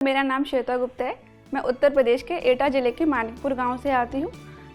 मेरा नाम श्वेता गुप्ता है। मैं उत्तर प्रदेश के एटा ज़िले के मानिकपुर गांव से आती हूँ।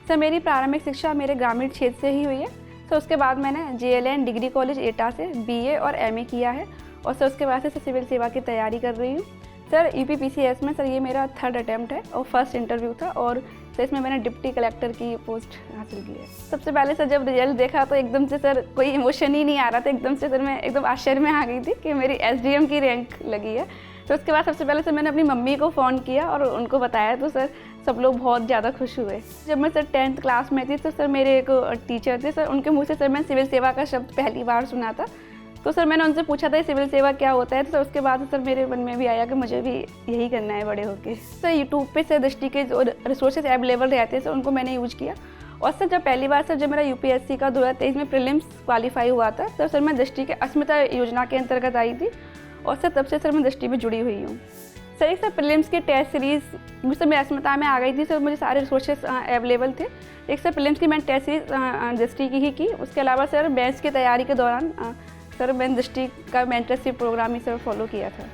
सर मेरी प्रारंभिक शिक्षा मेरे ग्रामीण क्षेत्र से ही हुई है। सर उसके बाद मैंने JLN डिग्री कॉलेज एटा से BA और MA किया है और सर उसके बाद से सिविल सेवा की तैयारी कर रही हूँ। सर UPPCS में सर ये मेरा 3rd अटैम्प्ट है और फर्स्ट इंटरव्यू था और सर इसमें मैंने डिप्टी कलेक्टर की पोस्ट हासिल की है। सबसे पहले सर जब रिजल्ट देखा तो एकदम से सर कोई इमोशन ही नहीं आ रहा था। एकदम से सर मैं एकदम आश्चर्य में आ गई थी कि मेरी SDM की रैंक लगी है। तो उसके बाद सबसे पहले सर मैंने अपनी मम्मी को फ़ोन किया और उनको बताया तो सर सब लोग बहुत ज़्यादा खुश हुए। जब मैं सर 10th क्लास में थी तो सर मेरे एक टीचर थे, सर उनके मुँह से सर मैंने सिविल सेवा का शब्द पहली बार सुना था। तो सर मैंने उनसे पूछा था सिविल सेवा क्या होता है, तो सर उसके बाद सर मेरे मन में भी आया कि मुझे भी यही करना है बड़े होके। सर यूट्यूब पे सर दृष्टि के जो रिसोर्सेज अवेलेबल रहते हैं सर उनको मैंने यूज किया। और सर जब पहली बार सर जब मेरा UPSC का 2023 में प्रीलिम्स क्वालिफाई हुआ था तो सर मैं दृष्टि के अस्मिता योजना के अंतर्गत आई थी और सर तब से सर मैं दृष्टि में जुड़ी हुई हूँ। सर एक सर प्रीलिम्स की टेस्ट सीरीज़ सर मैं अस्मिता में आ गई थी, सर मुझे सारे रिसोर्सेज अवेलेबल थे। एक सर प्रीलिम्स की मैंने टेस्ट सीरीज दृष्टि की ही की। उसके अलावा सर बैच की तैयारी के दौरान सर मैंने दृष्टि का मेंटरशिप प्रोग्राम ही सर फॉलो किया था।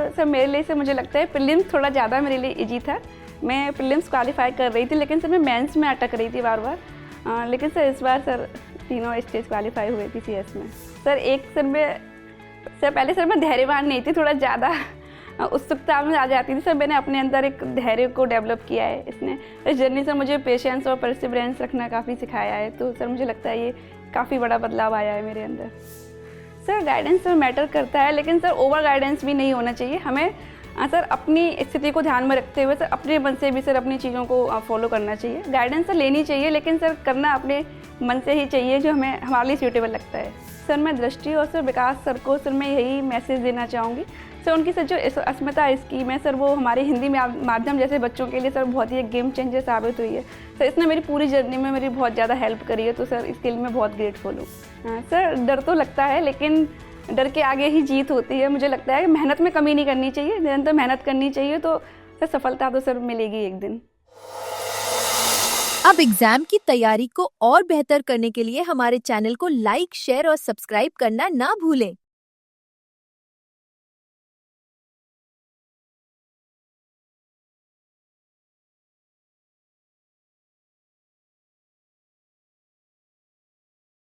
सर मेरे लिए सर मुझे लगता है प्रीलिम्स थोड़ा ज़्यादा मेरे लिए ईजी था। मैं प्रीलिम्स क्वालिफाई कर रही थी लेकिन सर मैं मेंस में अटक रही थी बार बार। लेकिन सर इस बार सर तीनों स्टेज क्वालिफाई हुए PCS में। सर पहले सर मैं धैर्यवान नहीं थी, थोड़ा ज़्यादा उत्सुकता में आ जाती थी। सर मैंने अपने अंदर एक धैर्य को डेवलप किया है इसने। इस जर्नी से मुझे पेशेंस और परसिवरेंस रखना काफ़ी सिखाया है। तो सर मुझे लगता है ये काफ़ी बड़ा बदलाव आया है मेरे अंदर। सर गाइडेंस सर मैटर करता है लेकिन सर ओवर गाइडेंस भी नहीं होना चाहिए। हमें सर अपनी स्थिति को ध्यान में रखते हुए सर अपने मन से भी सर अपनी चीज़ों को फॉलो करना चाहिए। गाइडेंस सर लेनी चाहिए लेकिन सर करना अपने मन से ही चाहिए जो हमें हमारे लिए सूटेबल लगता है। सर मैं दृष्टि और सर विकास सर को सर मैं यही मैसेज देना चाहूँगी। सर उनकी सर जो अस्मिता स्कीम है सर वो हमारे हिंदी माध्यम जैसे बच्चों के लिए सर बहुत ही एक गेम चेंजर साबित हुई है। सर इसने मेरी पूरी जर्नी में मेरी बहुत ज़्यादा हेल्प करी है। तो सर इसके लिए मैं बहुत ग्रेटफुल हूँ। सर डर तो लगता है लेकिन डर के आगे ही जीत होती है। मुझे लगता है कि मेहनत में कमी नहीं करनी चाहिए, निरंतर मेहनत करनी चाहिए तो सर सफलता तो सर मिलेगी एक दिन। अब एग्जाम की तैयारी को और बेहतर करने के लिए हमारे चैनल को लाइक, शेयर और सब्सक्राइब करना ना भूलें।